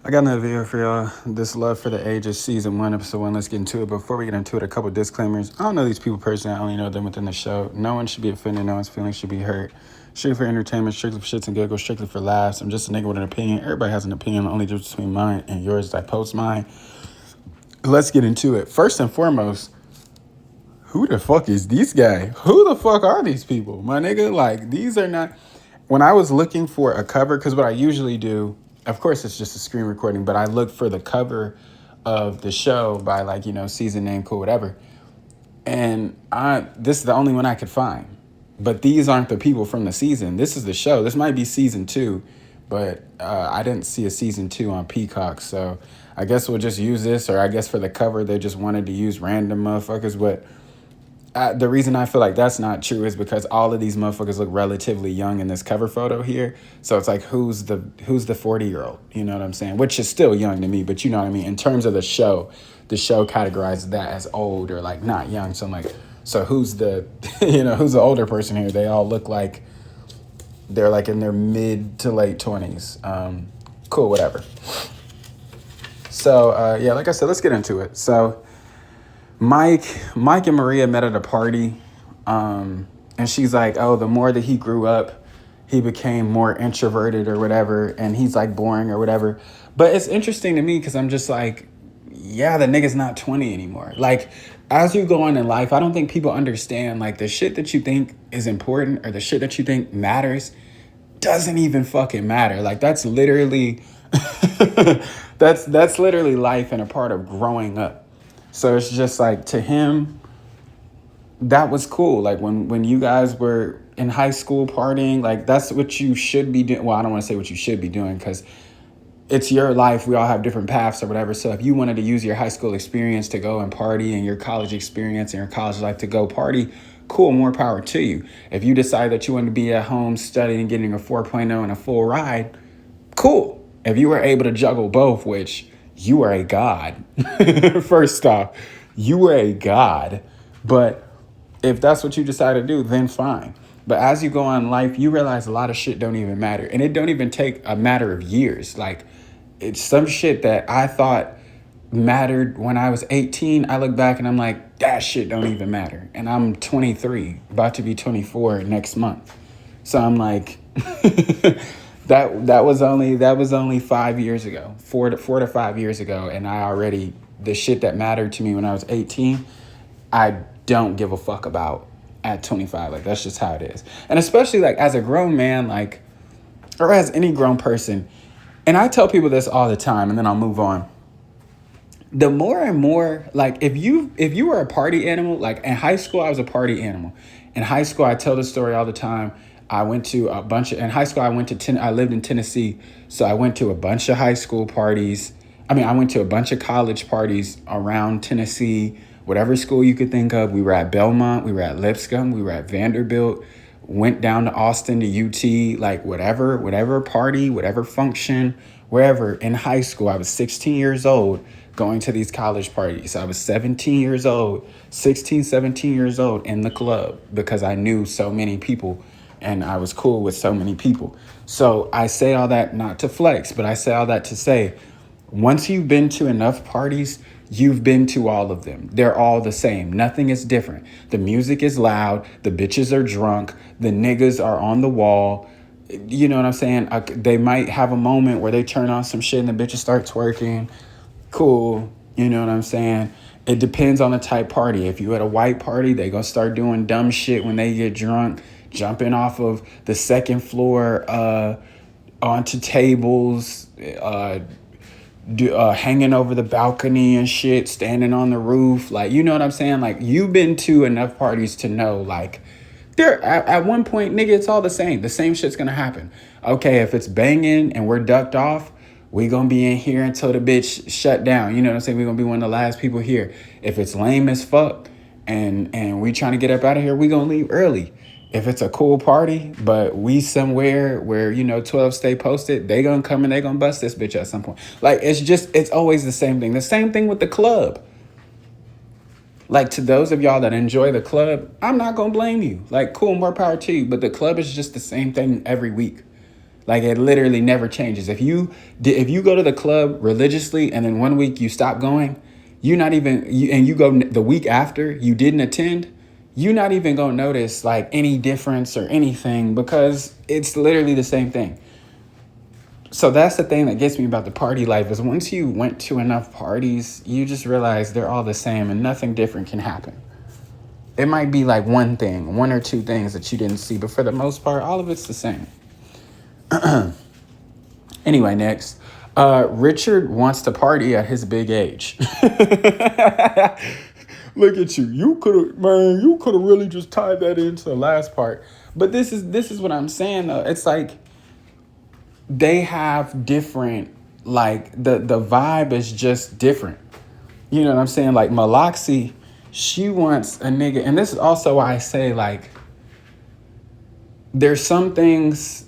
I got another video for y'all. This Love for the Ages, season one, episode one. Let's get into it. Before we get into it, a couple disclaimers. I don't know these people personally. I only know them within the show. No one should be offended. No one's feelings should be hurt. Strictly for entertainment, strictly for shits and giggles, strictly for laughs. I'm just a nigga with an opinion. Everybody has an opinion. The only difference between mine and yours is I post mine. Let's get into it. First and foremost, who the fuck is this guy? Who the fuck are these people? My nigga, like, these are not... When I was looking for a cover, because what I usually do, of course it's just a screen recording, but I look for the cover of the show by, like, season name, cool, whatever. And this is the only one I could find. But these aren't the people from the season. This is the show. This might be season 2, but I didn't see a season 2 on Peacock. So I guess we'll just use this, or I guess for the cover, they just wanted to use random motherfuckers. But the reason I feel like that's not true is because all of these motherfuckers look relatively young in this cover photo here. So it's like, who's the 40-year-old? You know what I'm saying? Which is still young to me, but you know what I mean? In terms of the show categorizes that as old or like not young. So I'm like, so who's the, who's the older person here? They all look like they're like in their mid to late 20s. Cool, whatever. So yeah, like I said, let's get into it. So Mike and Maria met at a party, and she's like, oh, the more that he grew up, he became more introverted or whatever, and he's like boring or whatever. But it's interesting to me because I'm just like, yeah, the nigga's not 20 anymore. Like, as you go on in life, I don't think people understand, like, the shit that you think is important or the shit that you think matters doesn't even fucking matter. Like, that's literally that's literally life and a part of growing up. So it's just like, to him, that was cool. Like when you guys were in high school partying, like that's what you should be doing. Well, I don't want to say what you should be doing because it's your life. We all have different paths or whatever. So if you wanted to use your high school experience to go and party and your college experience and your college life to go party, cool, more power to you. If you decide that you want to be at home studying, getting a 4.0 and a full ride, cool. If you were able to juggle both, which you are a god. First off, you were a god. But if that's what you decide to do, then fine. But as you go on in life, you realize a lot of shit don't even matter. And it don't even take a matter of years. Like, it's some shit that I thought mattered when I was 18. I look back and I'm like, that shit don't even matter. And I'm 23, about to be 24 next month. So I'm like, that was only 5 years ago, 4 to 5 years ago, and I already, the shit that mattered to me when I was 18, I don't give a fuck about at 25. Like, that's just how it is. And especially like as a grown man, like, or as any grown person, and I tell people this all the time, and then I'll move on. The more and more, like, if you were a party animal, like in high school, I was a party animal. In high school, I tell this story all the time. I went to a bunch of, in high school, I lived in Tennessee. So I went to a bunch of high school parties. I went to a bunch of college parties around Tennessee, whatever school you could think of. We were at Belmont, we were at Lipscomb, we were at Vanderbilt, went down to Austin to UT, like whatever party, whatever function, wherever. In high school, I was 16 years old going to these college parties. I was 17 years old, 16, 17 years old in the club because I knew so many people and I was cool with so many people. So I say all that not to flex, but I say all that to say, once you've been to enough parties, you've been to all of them. They're all the same. Nothing is different. The music is loud. The bitches are drunk. The niggas are on the wall. You know what I'm saying? They might have a moment where they turn on some shit and the bitches start twerking. Cool. You know what I'm saying? It depends on the type party. If you at a white party, they gonna start doing dumb shit when they get drunk, jumping off of the second floor onto tables, hanging over the balcony and shit, standing on the roof. Like, you know what I'm saying? Like, you've been to enough parties to know, like, there at one point, nigga, it's all the same. The same shit's gonna happen. Okay, if it's banging and we're ducked off, we gonna be in here until the bitch shut down. You know what I'm saying? We gonna be one of the last people here. If it's lame as fuck and we trying to get up out of here, we gonna leave early. If it's a cool party, but we somewhere where, 12 stay posted, they gonna come and they gonna bust this bitch at some point. Like, it's always the same thing. The same thing with the club. Like, to those of y'all that enjoy the club, I'm not gonna blame you. Like, cool, more power to you. But the club is just the same thing every week. Like it literally never changes. If you go to the club religiously and then one week you stop going, you're not even and you go the week after you didn't attend, you're not even gonna notice like any difference or anything because it's literally the same thing. So that's the thing that gets me about the party life is once you went to enough parties, you just realize they're all the same and nothing different can happen. It might be like one thing, one or two things that you didn't see, but for the most part, all of it's the same. Anyway, next. Richard wants to party at his big age. Look at you. You could have really just tied that into the last part. But this is what I'm saying though. It's like they have different like the vibe is just different. You know what I'm saying? Like Malaxi, she wants a nigga, and this is also why I say like there's some things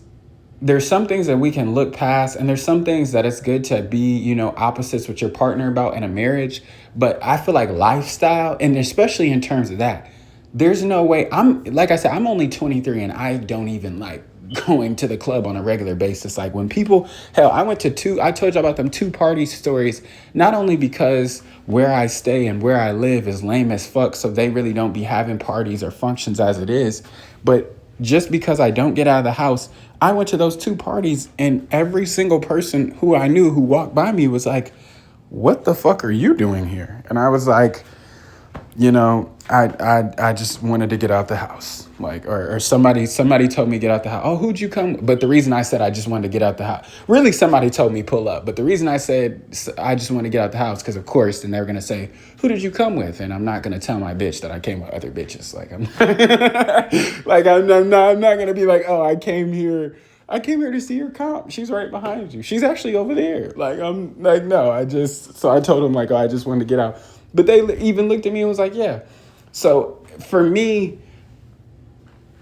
that we can look past, and there's some things that it's good to be, opposites with your partner about in a marriage. But I feel like lifestyle, and especially in terms of that, there's no way. Like I said, I'm only 23 and I don't even like going to the club on a regular basis. Like when people, hell, I told you about them two party stories, not only because where I stay and where I live is lame as fuck, so they really don't be having parties or functions as it is, but just because I don't get out of the house, I went to those two parties and every single person who I knew who walked by me was like, what the fuck are you doing here? And I was like, I just wanted to get out the house. Like, or somebody told me get out the house. Oh, who'd you come? But the reason I said I just wanted to get out the house, really somebody told me pull up. But the reason I said I just want to get out the house, because of course, then they're going to say, who did you come with? And I'm not going to tell my bitch that I came with other bitches. Like, I'm not going to be like, oh, I came here to see your comp. She's right behind you. She's actually over there. Like, I'm like, no, so I told them like, oh, I just wanted to get out. But they even looked at me and was like, yeah. So for me,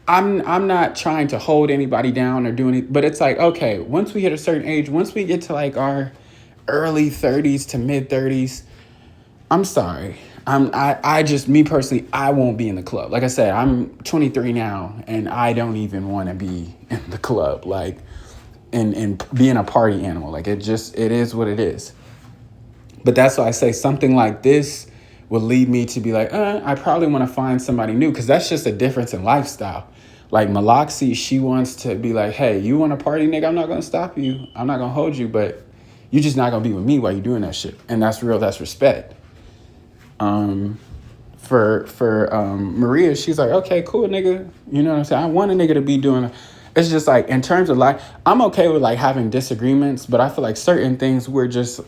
I'm not trying to hold anybody down or do anything, but it's like, okay, once we hit a certain age, once we get to like our early 30s to mid 30s, I'm sorry. I just, me personally, I won't be in the club. Like I said, I'm 23 now and I don't even want to be in the club, like, and being a party animal. Like it is what it is. But that's why I say something like this will lead me to be like, I probably want to find somebody new, because that's just a difference in lifestyle. Like Malaxi, she wants to be like, hey, you want to party, nigga? I'm not going to stop you. I'm not going to hold you, but you're just not going to be with me while you're doing that shit. And that's real. That's respect. For Maria, she's like, okay, cool, nigga. You know what I'm saying? I want a nigga to be doing it. It's just like, in terms of like, I'm okay with like having disagreements, but I feel like certain things we're just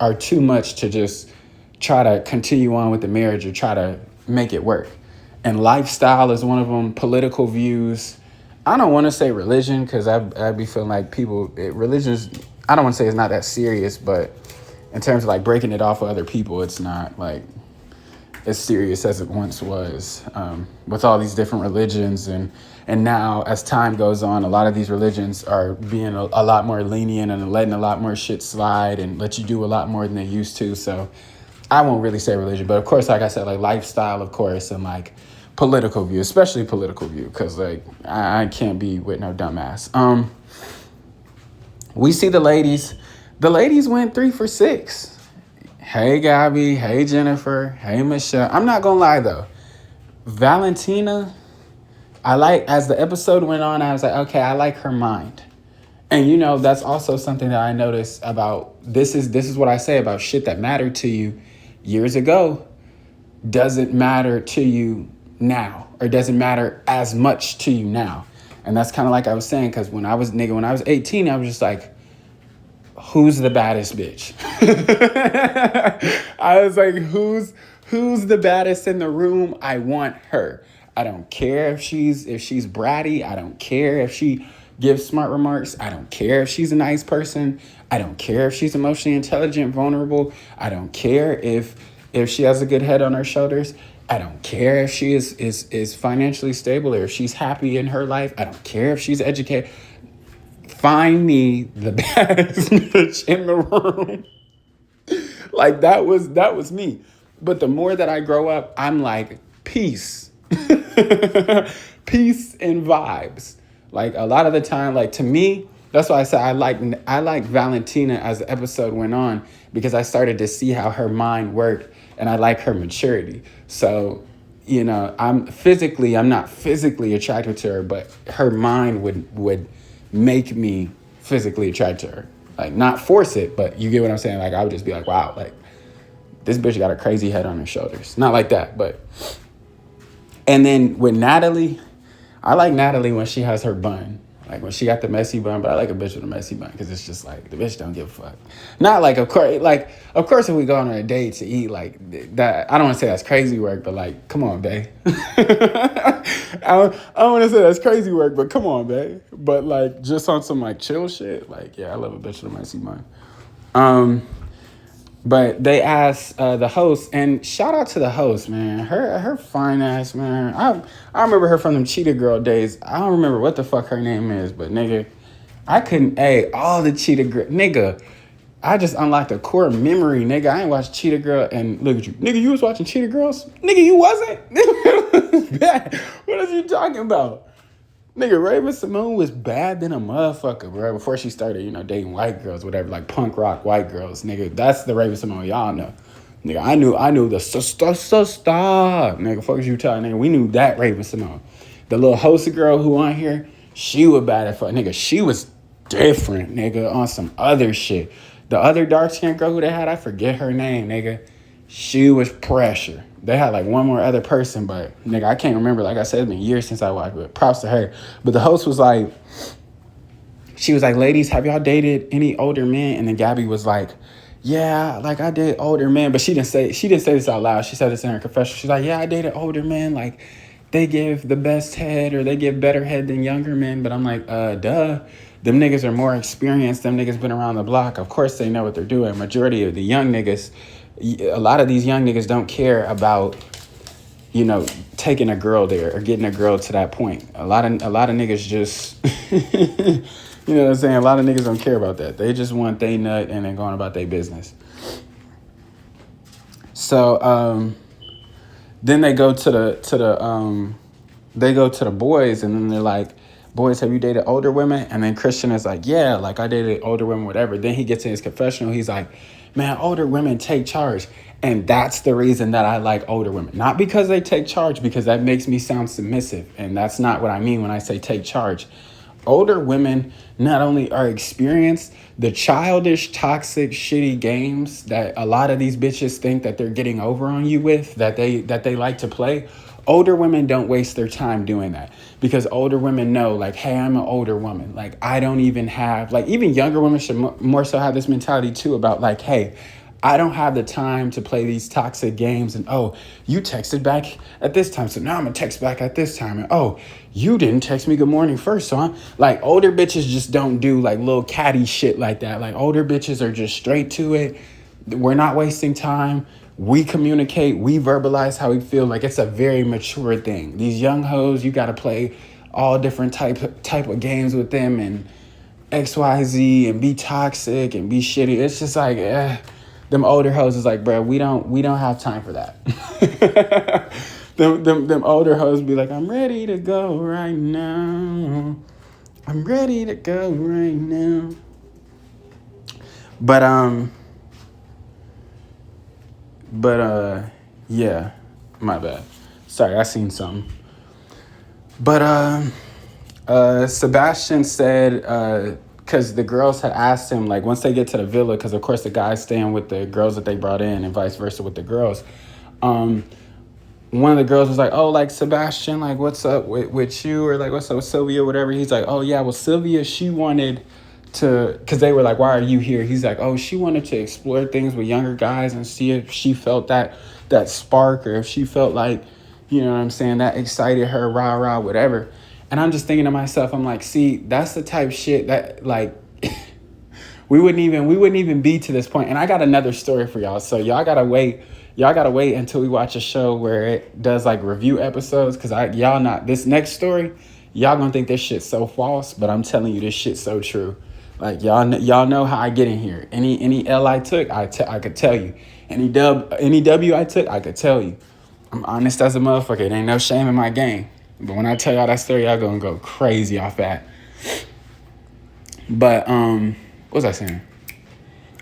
are too much to just try to continue on with the marriage or try to make it work. And lifestyle is one of them. Political views. I don't want to say religion, because I'd be feeling like religion's, I don't want to say it's not that serious, but in terms of like breaking it off with other people, it's not like as serious as it once was, with all these different religions. And now as time goes on, a lot of these religions are being a lot more lenient and letting a lot more shit slide and let you do a lot more than they used to. So I won't really say religion, but of course, like I said, like lifestyle, of course, and like political view, especially political view, because like I can't be with no dumbass. We see the ladies went 3 for 6. Hey, Gabby. Hey, Jennifer. Hey, Michelle. I'm not going to lie, though. Valentina, as the episode went on, I was like, okay, I like her mind. And, that's also something that I noticed about, this is what I say about shit that mattered to you years ago doesn't matter to you now, or doesn't matter as much to you now. And that's kind of like I was saying, because when I was 18, I was just like, who's the baddest bitch? I was like, who's the baddest in the room? I want her. I don't care if she's bratty. I don't care if she gives smart remarks. I don't care if she's a nice person. I don't care if she's emotionally intelligent, vulnerable. I don't care if she has a good head on her shoulders. I don't care if she is financially stable or if she's happy in her life. I don't care if she's educated. Find me the baddest bitch in the room. Like that was me. But the more that I grow up, I'm like, peace. Peace and vibes. Like a lot of the time, like to me, that's why I said I like Valentina as the episode went on, because I started to see how her mind worked, and I like her maturity. So, I'm not physically attracted to her, but her mind would make me physically attracted to her. Like, not force it, but you get what I'm saying? Like, I would just be like, wow, like, this bitch got a crazy head on her shoulders. Not like that, but. And then with Natalie, I like Natalie when she has her bun. Like when she got the messy bun, but I like a bitch with a messy bun because it's just like the bitch don't give a fuck. Not like, of course, if we go on a date to eat, like that, I don't want to say that's crazy work, but like, come on, babe. I don't want to say that's crazy work, but come on, babe. But like, just on some like chill shit, like, yeah, I love a bitch with a messy bun. But they asked the host, and shout out to the host, man. Her fine ass, man. I remember her from them Cheetah Girl days. I don't remember what the fuck her name is, but nigga, I couldn't. All the Cheetah Girl, nigga. I just unlocked a core memory, nigga. I ain't watched Cheetah Girl, and look at you, nigga. You was watching Cheetah Girls, nigga. You wasn't. What are you talking about? Nigga, Raven-Symoné was bad than a motherfucker, bro. Before she started, dating white girls, whatever, like punk rock white girls. Nigga, that's the Raven-Symoné y'all know. Nigga, I knew the sister. Nigga, fuck is you telling, nigga? We knew that Raven-Symoné. The little host girl who on here, she was bad at fuck. Nigga, she was different, nigga, on some other shit. The other dark-skinned girl who they had, I forget her name, nigga. She was pressure. They had like one more other person, but nigga, I can't remember. Like I said, it's been years since I watched, but props to her. But the host was like, she was like, ladies, have y'all dated any older men? And then Gabby was like, yeah, like I date older men. But she didn't say this out loud. She said this in her confession. She's like, yeah, I dated older men. Like they give the best head or they give better head than younger men. But I'm like, duh. Them niggas are more experienced. Them niggas been around the block. Of course they know what they're doing. Majority of the young niggas, a lot of these young niggas don't care about, taking a girl there or getting a girl to that point. A lot of niggas just, you know what I'm saying? A lot of niggas don't care about that. They just want they nut and then going about their business. So then they go to the boys, and then they're like, boys, have you dated older women? And then Christian is like, yeah, like I dated older women, whatever. Then he gets in his confessional. He's like, man, older women take charge. And that's the reason that I like older women. Not because they take charge, because that makes me sound submissive. And that's not what I mean when I say take charge. Older women not only are experienced, the childish, toxic, shitty games that a lot of these bitches think that they're getting over on you with, that they like to play. Older women don't waste their time doing that, because older women know, like, hey, I'm an older woman. Like, I don't even have, like, even younger women should more so have this mentality too about, like, hey, I don't have the time to play these toxic games. And, oh, you texted back at this time, so now I'm going to text back at this time. And, oh, you didn't text me good morning first, so I'm, like, older bitches just don't do, like, little catty shit like that. Like, older bitches are just straight to it. We're not wasting time. We communicate, we verbalize how we feel. Like, it's a very mature thing. These young hoes, you got to play all different type of games with them and XYZ and be toxic and be shitty. It's just like, them older hoes is like, bro, we don't have time for that. them older hoes be like, I'm ready to go right now. I'm ready to go right now. But yeah, my bad. Sorry, I seen something. But Sebastian said, because the girls had asked him, like, once they get to the villa, because of course the guys staying with the girls that they brought in and vice versa with the girls. One of the girls was like, oh, like, Sebastian, like, what's up with you? Or like, what's up with Sylvia, whatever. He's like, oh yeah, well, Sylvia, she wanted to, because they were like, why are you here? He's like, oh, she wanted to explore things with younger guys and see if she felt that spark, or if she felt like, you know what I'm saying, that excited her, rah, whatever. And I'm just thinking to myself, I'm like, see, that's the type shit that, like, we wouldn't even be to this point. And I got another story for y'all. So y'all gotta wait until we watch a show where it does like review episodes, because this next story, y'all gonna think this shit's so false, but I'm telling you, this shit's so true. Like, y'all know how I get in here. Any L I took, I could tell you. Any W I took, I could tell you. I'm honest as a motherfucker. It ain't no shame in my game. But when I tell y'all that story, y'all gonna go crazy off that. But what was I saying?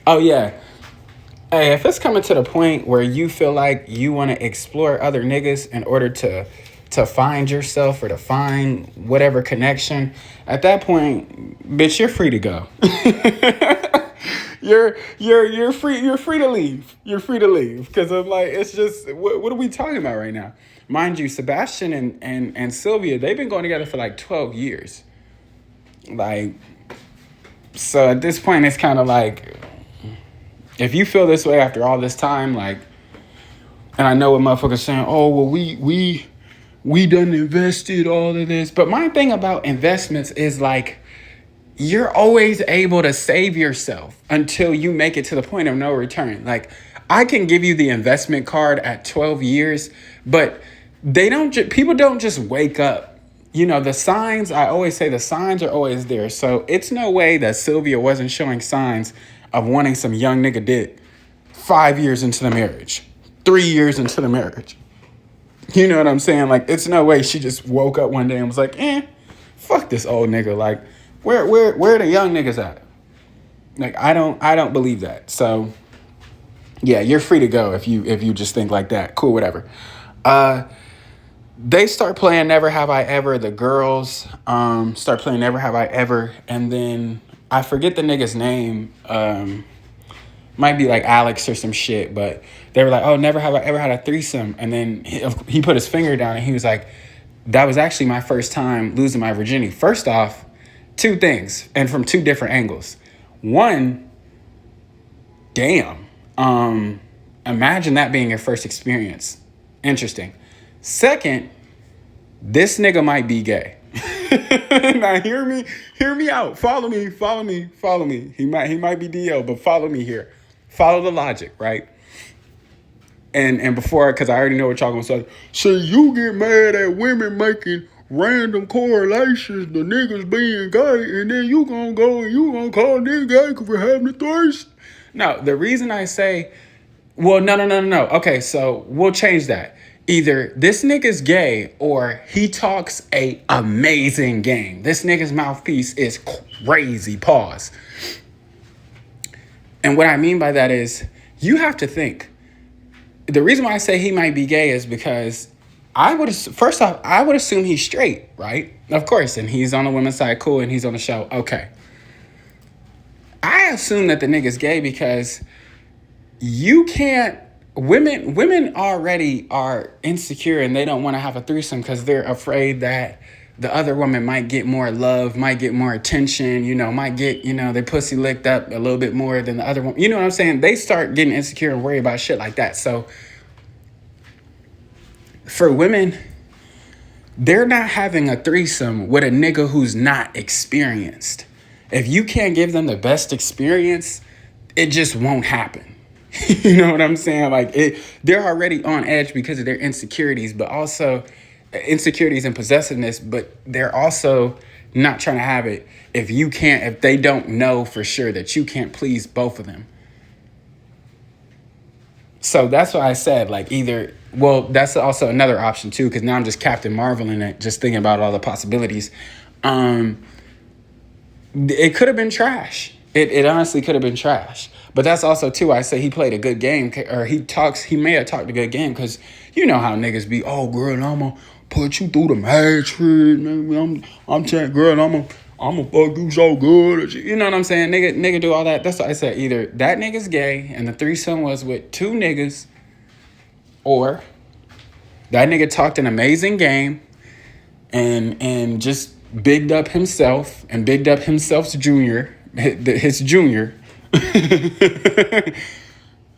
Oh yeah. Hey, if it's coming to the point where you feel like you want to explore other niggas in order to find yourself or to find whatever connection, at that point, bitch, you're free to go. You're free to leave. You're free to leave because I'm like, it's just what are we talking about right now? Mind you, Sebastian and Sylvia, they've been going together for like 12 years. Like, so at this point, it's kind of like, if you feel this way after all this time, like, and I know what motherfuckers saying, oh, well, we done invested all of this. But my thing about investments is like, you're always able to save yourself until you make it to the point of no return. Like, I can give you the investment card at 12 years, but people don't just wake up. You know, the signs, I always say the signs are always there. So it's no way that Sylvia wasn't showing signs of wanting some young nigga dick 5 years into the marriage, 3 years into the marriage. You know what I'm saying? Like, it's no way she just woke up one day and was like, fuck this old nigga. Like, where the young niggas at? Like, I don't believe that. So yeah, you're free to go if you just think like that. Cool, whatever. They start playing Never Have I Ever. The girls start playing Never Have I Ever, and then I forget the nigga's name. Might be like Alex or some shit, but they were like, oh, never have I ever had a threesome. And then he put his finger down and he was like, that was actually my first time losing my virginity. First off, two things, and from two different angles. One, damn. Imagine that being your first experience. Interesting. Second, this nigga might be gay. Now hear me out. Follow me. He might be DL, but follow me here. Follow the logic, right? And before, because I already know what y'all gonna say. So you get mad at women making random correlations, the niggas being gay, and then you gonna go and you gonna call niggas gay for having a threesome. No, the reason I say, well, no. Okay, so we'll change that. Either this nigga's gay or he talks a amazing game. This nigga's mouthpiece is crazy. Pause. And what I mean by that is, you have to think. The reason why I say he might be gay is because I would assume he's straight, right? Of course, and he's on the women's side, cool, and he's on the show, okay. I assume that the nigga's gay because you can't. Women already are insecure and they don't want to have a threesome because they're afraid that the other woman might get more love, might get more attention, might get, their pussy licked up a little bit more than the other one. You know what I'm saying? They start getting insecure and worry about shit like that. So for women, they're not having a threesome with a nigga who's not experienced. If you can't give them the best experience, it just won't happen. You know what I'm saying? Like, they're already on edge because of their insecurities, but also insecurities and possessiveness, but they're also not trying to have it if they don't know for sure that you can't please both of them. So that's why I said, like, that's also another option too, because now I'm just Captain Marvel in it, just thinking about all the possibilities. It could have been trash. It honestly could have been trash. But that's also, too, I say he played a good game, or he may have talked a good game, because you know how niggas be, oh, girl, I'm going to put you through the matrix, I'm telling girl, I'm going to fuck you so good. You know what I'm saying? Nigga do all that. That's what I said. Either that nigga's gay, and the threesome was with two niggas, or that nigga talked an amazing game, and just bigged up himself, and bigged up himself's junior, his junior.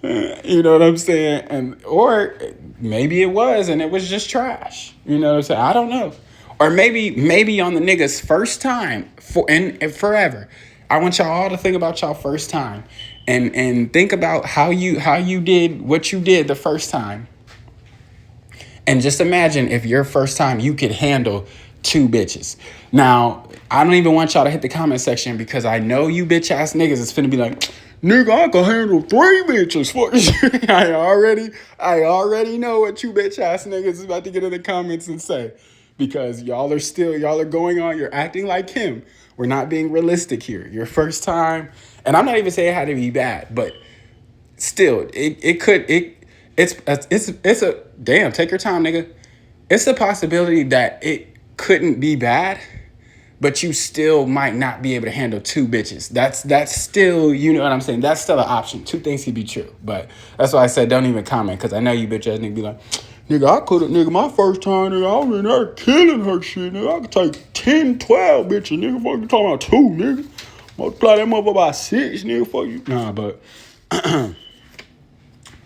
You know what I'm saying? Or maybe it was, and it was just trash. You know what I'm saying? I don't know. Or maybe on the nigga's first time and forever. I want y'all all to think about y'all first time, and think about how you did what you did the first time. And just imagine if your first time you could handle two bitches. Now, I don't even want y'all to hit the comment section, because I know you bitch ass niggas is finna be like, nigga, I can handle 3 bitches. I already know what you bitch ass niggas is about to get in the comments and say. because y'all are going on. You're acting like him. We're not being realistic here. Your first time, and I'm not even saying it had to be bad, but still, it's a damn. Take your time, nigga. It's a possibility that it couldn't be bad, but you still might not be able to handle two bitches. That's still, you know what I'm saying? That's still an option. Two things could be true. But that's why I said don't even comment, because I know you bitch ass nigga be like, nigga, I could've, nigga, my first time, nigga, I was in there killing her shit, nigga. I could take 10, 12 bitches, nigga. Fuck you talking about two, nigga. Multiply that motherfucker by 6, nigga. Fuck you. Nah, but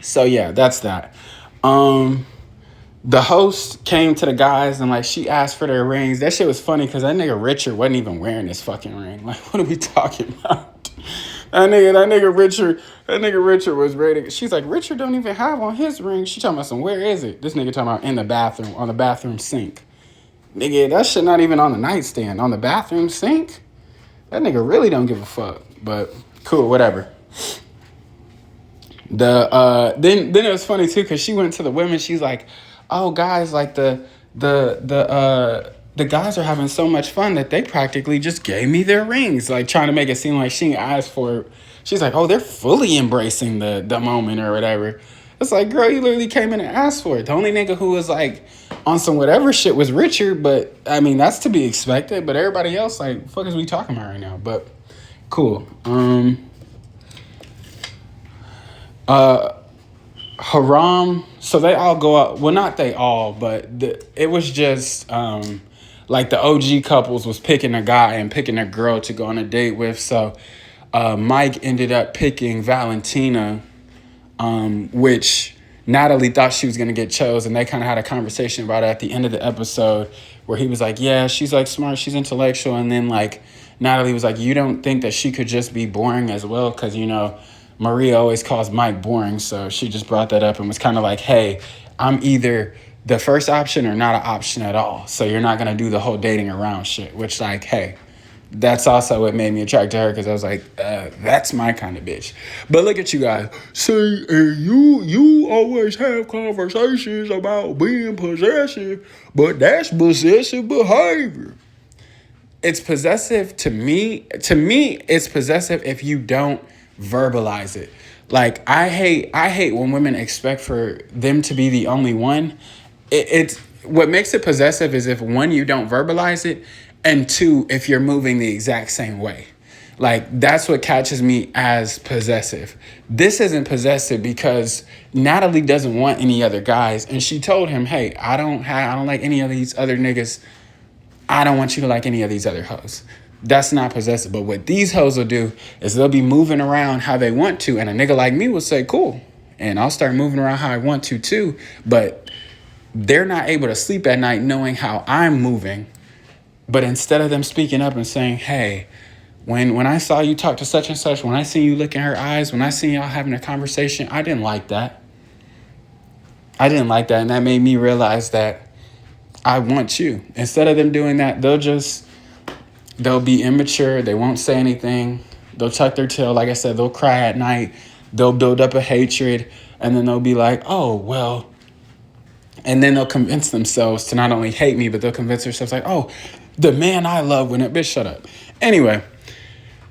so yeah, that's that. The host came to the guys and like she asked for their rings. That shit was funny because that nigga Richard wasn't even wearing his fucking ring. Like, what are we talking about? That nigga Richard was ready. She's like, Richard don't even have on his ring. She talking about some, where is it? This nigga talking about in the bathroom, on the bathroom sink. Nigga, that shit not even on the nightstand, on the bathroom sink. That nigga really don't give a fuck. But cool, whatever. Then it was funny too because she went to the women. She's like, oh guys, like the guys are having so much fun that they practically just gave me their rings, like trying to make it seem like she asked for it. She's like, oh, they're fully embracing the moment or whatever. It's like, girl, you literally came in and asked for it. The only nigga who was like on some whatever shit was Richard, but I mean that's to be expected. But everybody else, like, fuck is we talking about right now? But cool. Haram, so they all go out. Well, not they all, but it was just like the OG couples was picking a guy and picking a girl to go on a date with. So Mike ended up picking Valentina, which Natalie thought she was going to get chosen. They kind of had a conversation about it at the end of the episode where he was like, yeah, she's like smart, she's intellectual. And then like Natalie was like, you don't think that she could just be boring as well? Because, you know, Maria always calls Mike boring. So she just brought that up and was kind of like, hey, I'm either the first option or not an option at all. So you're not going to do the whole dating around shit, which like, hey, that's also what made me attracted to her, because I was like, that's my kind of bitch. But look at you guys. See, you always have conversations about being possessive, but that's possessive behavior. It's possessive to me. To me, it's possessive if you don't verbalize it. Like, I hate when women expect for them to be the only one. It's what makes it possessive is if, one, you don't verbalize it, and two, if you're moving the exact same way. Like, that's what catches me as possessive. This isn't possessive because Natalie doesn't want any other guys, and she told him, hey, I don't like any of these other niggas. I don't want you to like any of these other hoes. That's not possessive. But what these hoes will do is they'll be moving around how they want to, and a nigga like me will say, cool, and I'll start moving around how I want to too. But they're not able to sleep at night knowing how I'm moving. But instead of them speaking up and saying, hey, when I saw you talk to such and such, when I seen you look in her eyes, when I seen y'all having a conversation, I didn't like that. And that made me realize that I want you. Instead of them doing that, they'll be immature. They won't say anything. They'll tuck their tail. Like I said, they'll cry at night. They'll build up a hatred. And then they'll be like, oh, well. And then they'll convince themselves to not only hate me, but they'll convince themselves like, oh, the man I love when it, bitch, shut up. Anyway,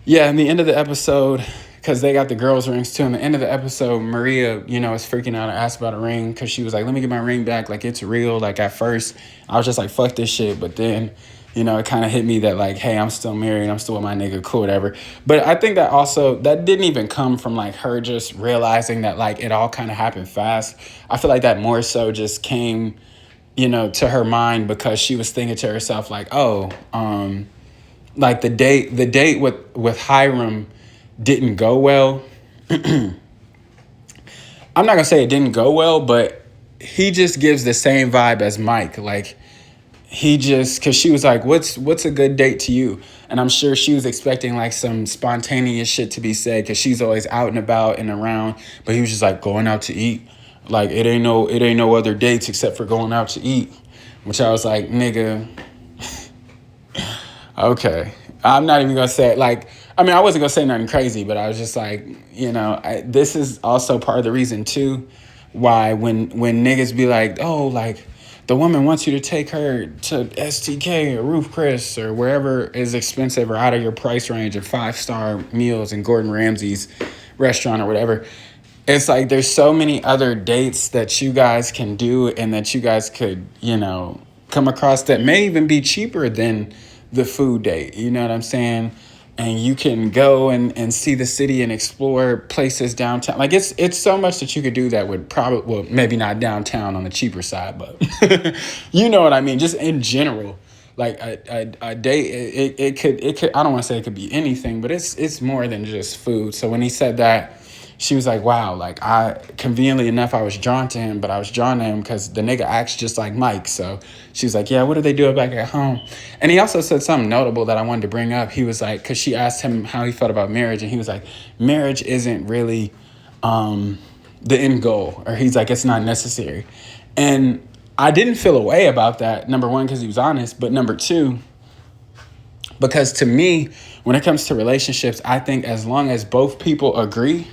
yeah, in the end of the episode, because they got the girls' rings too, in the end of the episode, Maria, you know, is freaking out and asked about a ring because she was like, let me get my ring back. Like, it's real. Like, at first, I was just like, fuck this shit. But then, you know, it kind of hit me that like, hey, I'm still married. I'm still with my nigga. Cool, whatever. But I think that didn't even come from like her just realizing that like it all kind of happened fast. I feel like that more so just came, you know, to her mind because she was thinking to herself like, oh, like the date with Hiram didn't go well. I'm not gonna say it didn't go well, but he just gives the same vibe as Mike. Like, he just, because she was like, what's a good date to you? And I'm sure she was expecting like some spontaneous shit to be said because she's always out and about and around. But he was just like, going out to eat. Like, it ain't no other dates except for going out to eat. Which I was like, nigga, okay. I'm not even gonna say it. Like, I mean, I wasn't gonna say nothing crazy, but I was just like, you know, this is also part of the reason too why when niggas be like, oh, like, the woman wants you to take her to STK or Roof Chris or wherever is expensive or out of your price range of 5-star meals in Gordon Ramsay's restaurant or whatever. It's like there's so many other dates that you guys can do and that you guys could, come across that may even be cheaper than the food date. You know what I'm saying? And you can go and see the city and explore places downtown. Like it's so much that you could do that would probably, well, maybe not downtown on the cheaper side, but you know what I mean? Just in general, like a date, it could, I don't want to say it could be anything, but it's more than just food. So when he said that, she was like, wow, like conveniently enough, I was drawn to him, but I was drawn to him because the nigga acts just like Mike. So she was like, yeah, what do they do back at home? And he also said something notable that I wanted to bring up. He was like, because she asked him how he felt about marriage, and he was like, marriage isn't really the end goal, or he's like, it's not necessary. And I didn't feel a way about that, number one, because he was honest, but number two, because to me, when it comes to relationships, I think as long as both people agree,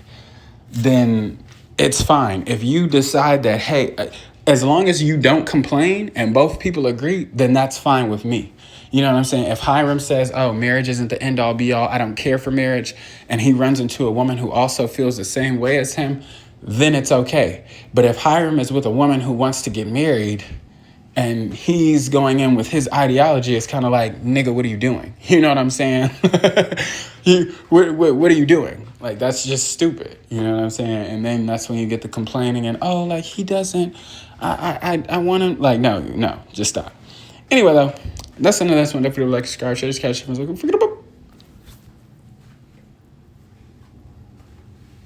then it's fine. If you decide that, hey, as long as you don't complain and both people agree, then that's fine with me. You know what I'm saying? If Hiram says, oh, marriage isn't the end all be all, I don't care for marriage, and he runs into a woman who also feels the same way as him, then it's okay. But if Hiram is with a woman who wants to get married and he's going in with his ideology, it's kind of like, nigga, what are you doing? You know what I'm saying? What are you doing? Like, that's just stupid. You know what I'm saying? And then that's when you get the complaining and, oh, like, he doesn't, I want him. Like, no, just stop. Anyway, though, that's the end of this one. Don't forget to like, subscribe, share this, catch you. Forget about